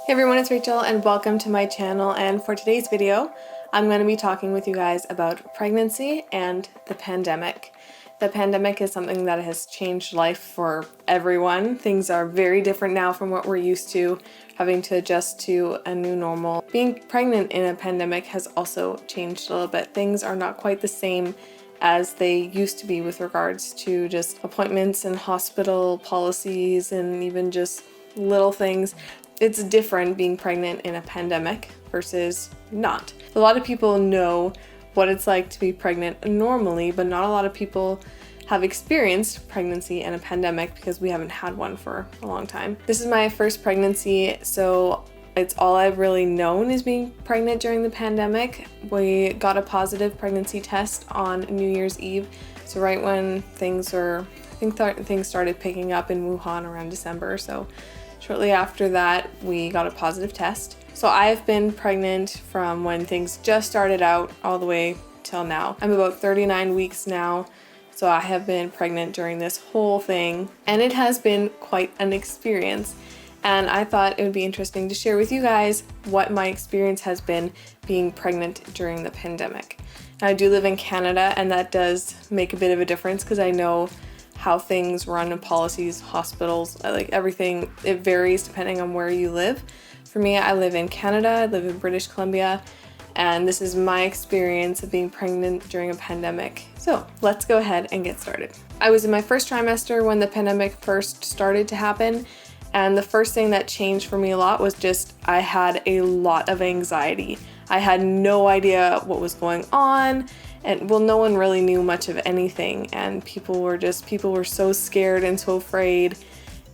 Hey everyone, it's Rachel and welcome to my channel, and for today's video I'm going to be talking with you guys about pregnancy and the pandemic. The pandemic is something that has changed life for everyone. Things are very different now from what we're used to, having to adjust to a new normal. Being pregnant in a pandemic has also changed a little bit. Things are not quite the same as they used to be with regards to just appointments and hospital policies and even just little things. It's different being pregnant in a pandemic versus not. A lot of people know what it's like to be pregnant normally, but not a lot of people have experienced pregnancy in a pandemic because we haven't had one for a long time. This is my first pregnancy, so it's all I've really known is being pregnant during the pandemic. We got a positive pregnancy test on New Year's Eve, so right when things started picking up in Wuhan around December, so shortly after that, we got a positive test. So I've been pregnant from when things just started out all the way till now. I'm about 39 weeks now, so I have been pregnant during this whole thing, and it has been quite an experience. And I thought it would be interesting to share with you guys what my experience has been being pregnant during the pandemic. Now, I do live in Canada, and that does make a bit of a difference because I know how things run in policies, hospitals, like everything, it varies depending on where you live. For me, I live in Canada, I live in British Columbia, and this is my experience of being pregnant during a pandemic. So let's go ahead and get started. I was in my first trimester when the pandemic first started to happen, and the first thing that changed for me a lot was just I had a lot of anxiety. I had no idea what was going on. And no one really knew much of anything, and people were so scared and so afraid,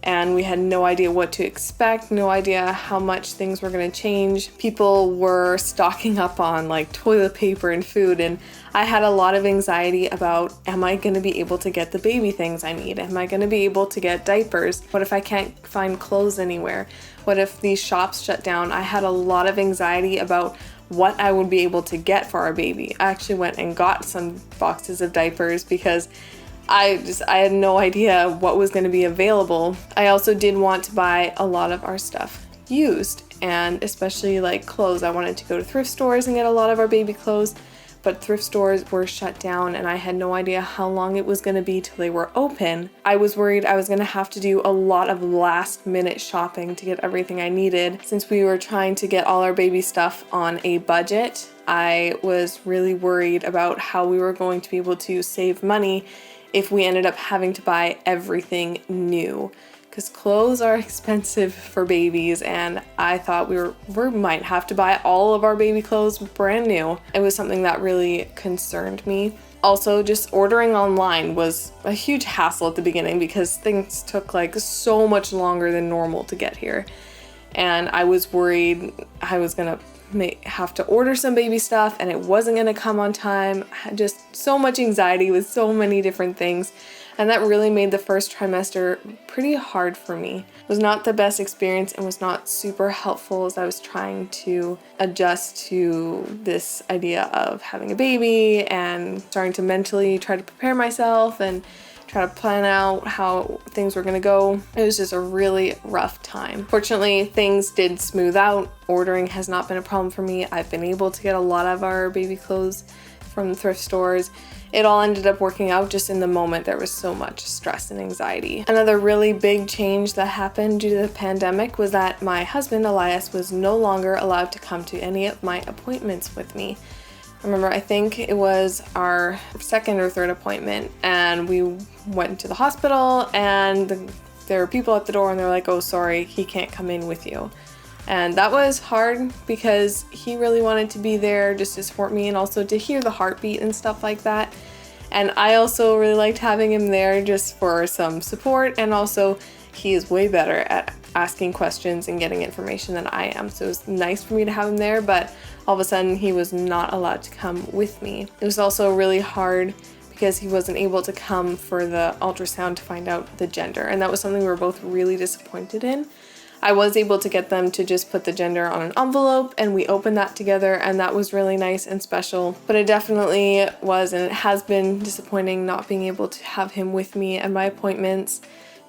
and we had no idea what to expect, no idea how much things were going to change. People were stocking up on like toilet paper and food, and I had a lot of anxiety about, am I going to be able to get the baby things I need? Am I going to be able to get diapers? What if I can't find clothes anywhere? What if these shops shut down? I had a lot of anxiety about what I would be able to get for our baby. I actually went and got some boxes of diapers because I had no idea what was going to be available. I also did want to buy a lot of our stuff used, and especially like clothes. I wanted to go to thrift stores and get a lot of our baby clothes, but thrift stores were shut down and I had no idea how long it was going to be till they were open. I was worried I was going to have to do a lot of last minute shopping to get everything I needed. Since we were trying to get all our baby stuff on a budget, I was really worried about how we were going to be able to save money if we ended up having to buy everything new. Because clothes are expensive for babies, and I thought we might have to buy all of our baby clothes brand new. It was something that really concerned me. Also, just ordering online was a huge hassle at the beginning because things took like so much longer than normal to get here. And I was worried I was gonna have to order some baby stuff and it wasn't gonna come on time. Just so much anxiety with so many different things. And that really made the first trimester pretty hard for me. It was not the best experience and was not super helpful as I was trying to adjust to this idea of having a baby and starting to mentally try to prepare myself and try to plan out how things were gonna go. It was just a really rough time. Fortunately, things did smooth out. Ordering has not been a problem for me. I've been able to get a lot of our baby clothes from thrift stores. It all ended up working out. Just in the moment there was so much stress and anxiety. Another really big change that happened due to the pandemic was that my husband Elias was no longer allowed to come to any of my appointments with me. I remember, I think it was our second or third appointment, and we went to the hospital and there were people at the door and they're like, oh sorry, he can't come in with you. And that was hard because he really wanted to be there just to support me and also to hear the heartbeat and stuff like that. And I also really liked having him there just for some support, and also he is way better at asking questions and getting information than I am. So it was nice for me to have him there, but all of a sudden he was not allowed to come with me. It was also really hard because he wasn't able to come for the ultrasound to find out the gender, and that was something we were both really disappointed in. I was able to get them to just put the gender on an envelope and we opened that together, and that was really nice and special. But it definitely was, and it has been disappointing not being able to have him with me at my appointments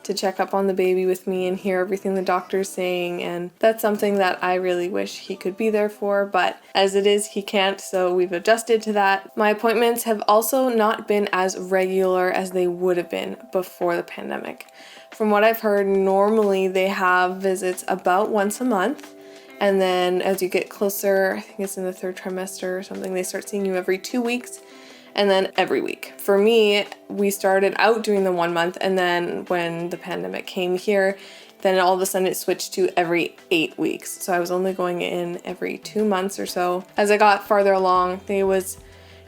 to check up on the baby with me and hear everything the doctor's saying, and that's something that I really wish he could be there for, but as it is, he can't, so we've adjusted to that. My appointments have also not been as regular as they would have been before the pandemic. From what I've heard, normally they have visits about once a month, and then as you get closer, I think it's in the 3rd trimester or something, they start seeing you every 2 weeks. And then every week. For me, we started out doing the 1 month, and then when the pandemic came here, then all of a sudden it switched to every 8 weeks. So I was only going in every 2 months or so. As I got farther along, it was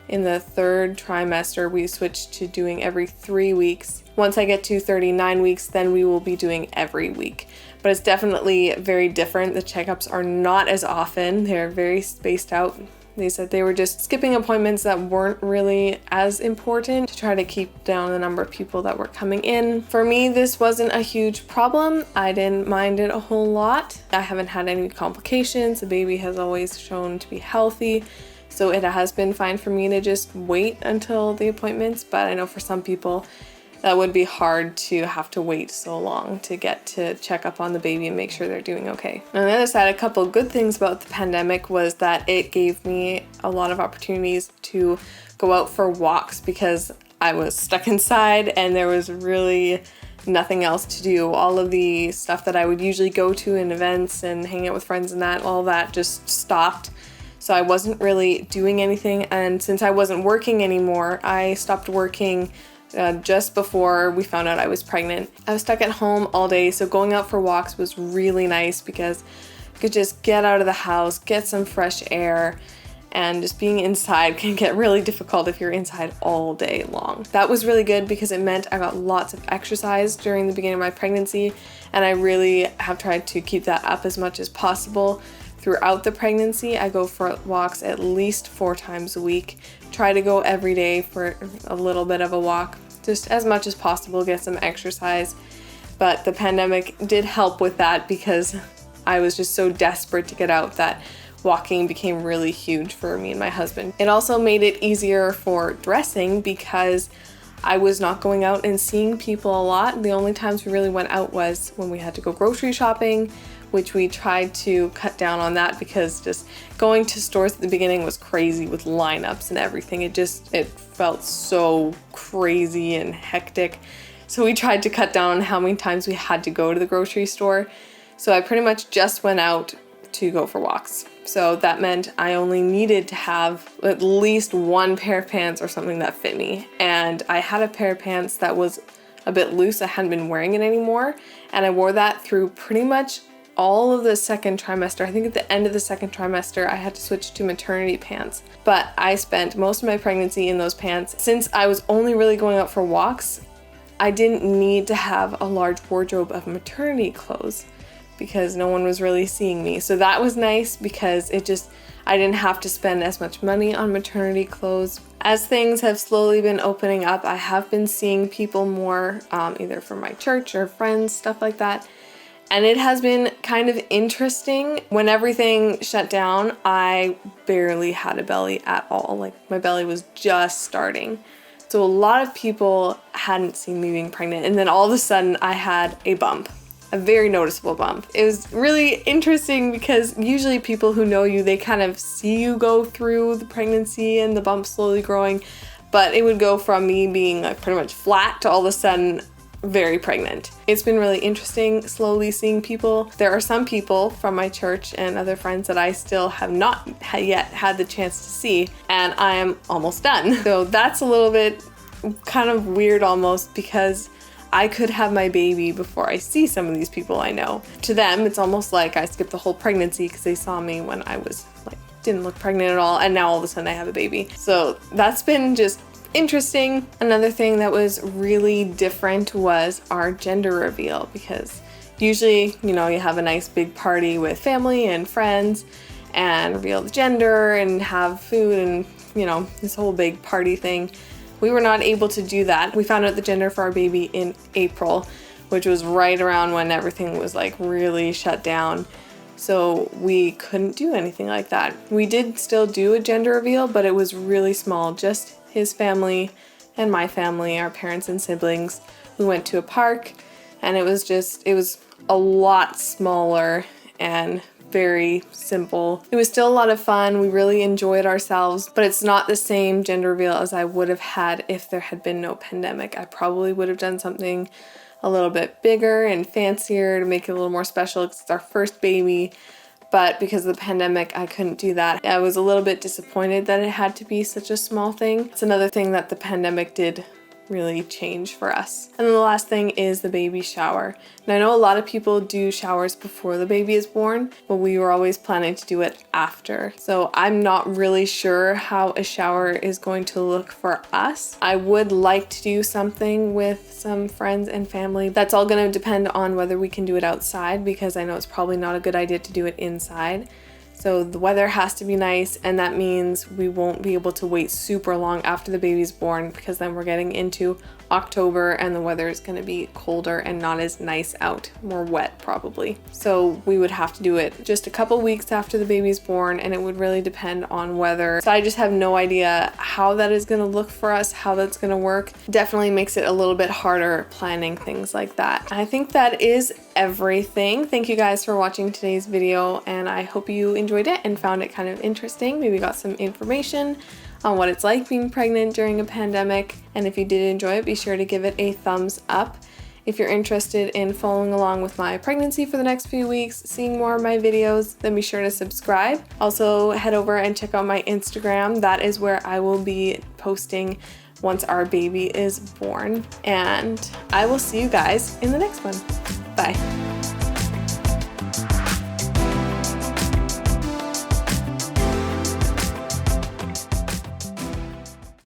in the 3rd trimester, we switched to doing every 3 weeks. Once I get to 39 weeks, then we will be doing every week. But it's definitely very different. The checkups are not as often. They're very spaced out. They said they were just skipping appointments that weren't really as important to try to keep down the number of people that were coming in. For me, this wasn't a huge problem. I didn't mind it a whole lot. I haven't had any complications. The baby has always shown to be healthy. So it has been fine for me to just wait until the appointments. But I know for some people, that would be hard to have to wait so long to get to check up on the baby and make sure they're doing okay. On the other side, a couple of good things about the pandemic was that it gave me a lot of opportunities to go out for walks because I was stuck inside and there was really nothing else to do. All of the stuff that I would usually go to in events and hang out with friends and that, all that just stopped. So I wasn't really doing anything, and since I wasn't working anymore, I stopped working just before we found out I was pregnant. I was stuck at home all day, so going out for walks was really nice because I could just get out of the house, get some fresh air, and just being inside can get really difficult if you're inside all day long. That was really good because it meant I got lots of exercise during the beginning of my pregnancy, and I really have tried to keep that up as much as possible. Throughout the pregnancy, I go for walks at least 4 times a week. Try to go every day for a little bit of a walk, just as much as possible, get some exercise. But the pandemic did help with that because I was just so desperate to get out that walking became really huge for me and my husband. It also made it easier for dressing because I was not going out and seeing people a lot. The only times we really went out was when we had to go grocery shopping, which we tried to cut down on that because just going to stores at the beginning was crazy with lineups and everything. It felt so crazy and hectic. So we tried to cut down on how many times we had to go to the grocery store. So I pretty much just went out to go for walks. So that meant I only needed to have at least 1 pair of pants or something that fit me. And I had a pair of pants that was a bit loose. I hadn't been wearing it anymore. And I wore that through pretty much all of the 2nd trimester. I think at the end of the 2nd trimester, I had to switch to maternity pants. But I spent most of my pregnancy in those pants. Since I was only really going out for walks, I didn't need to have a large wardrobe of maternity clothes because no one was really seeing me. So that was nice because I didn't have to spend as much money on maternity clothes. As things have slowly been opening up, I have been seeing people more, either from my church or friends, stuff like that. And it has been kind of interesting. When everything shut down, I barely had a belly at all. Like, my belly was just starting. So a lot of people hadn't seen me being pregnant. And then all of a sudden I had a bump, a very noticeable bump. It was really interesting because usually people who know you, they kind of see you go through the pregnancy and the bump slowly growing. But it would go from me being like pretty much flat to all of a sudden very pregnant. It's been really interesting slowly seeing people. There are some people from my church and other friends that I still have not yet had the chance to see, and I am almost done. So that's a little bit kind of weird almost because I could have my baby before I see some of these people I know. To them, it's almost like I skipped the whole pregnancy because they saw me when I was didn't look pregnant at all, and now all of a sudden I have a baby. So that's been just interesting. Another thing that was really different was our gender reveal because usually, you have a nice big party with family and friends and reveal the gender and have food and, this whole big party thing. We were not able to do that. We found out the gender for our baby in April, which was right around when everything was really shut down. So we couldn't do anything like that. We did still do a gender reveal, but it was really small, just his family and my family, our parents and siblings. We went to a park, and it was a lot smaller and very simple. It was still a lot of fun. We really enjoyed ourselves, but it's not the same gender reveal as I would have had if there had been no pandemic. I probably would have done something a little bit bigger and fancier to make it a little more special because it's our first baby. But because of the pandemic, I couldn't do that. I was a little bit disappointed that it had to be such a small thing. It's another thing that the pandemic did really change for us. And then the last thing is the baby shower. Now I know a lot of people do showers before the baby is born, but we were always planning to do it after. So I'm not really sure how a shower is going to look for us. I would like to do something with some friends and family. That's all going to depend on whether we can do it outside, because I know it's probably not a good idea to do it inside. So the weather has to be nice, and that means we won't be able to wait super long after the baby's born, because then we're getting into October and the weather is going to be colder and not as nice out, more wet probably. So we would have to do it just a couple weeks after the baby's born, and it would really depend on weather. So I just have no idea how that is going to look for us, how that's going to work. Definitely makes it a little bit harder planning things like that. I think that is everything. Thank you guys for watching today's video, and I hope you enjoyed it and found it kind of interesting. Maybe got some information on what it's like being pregnant during a pandemic. And if you did enjoy it, be sure to give it a thumbs up. If you're interested in following along with my pregnancy for the next few weeks, seeing more of my videos, then be sure to subscribe. Also head over and check out my Instagram. That is where I will be posting once our baby is born. And I will see you guys in the next one. Bye.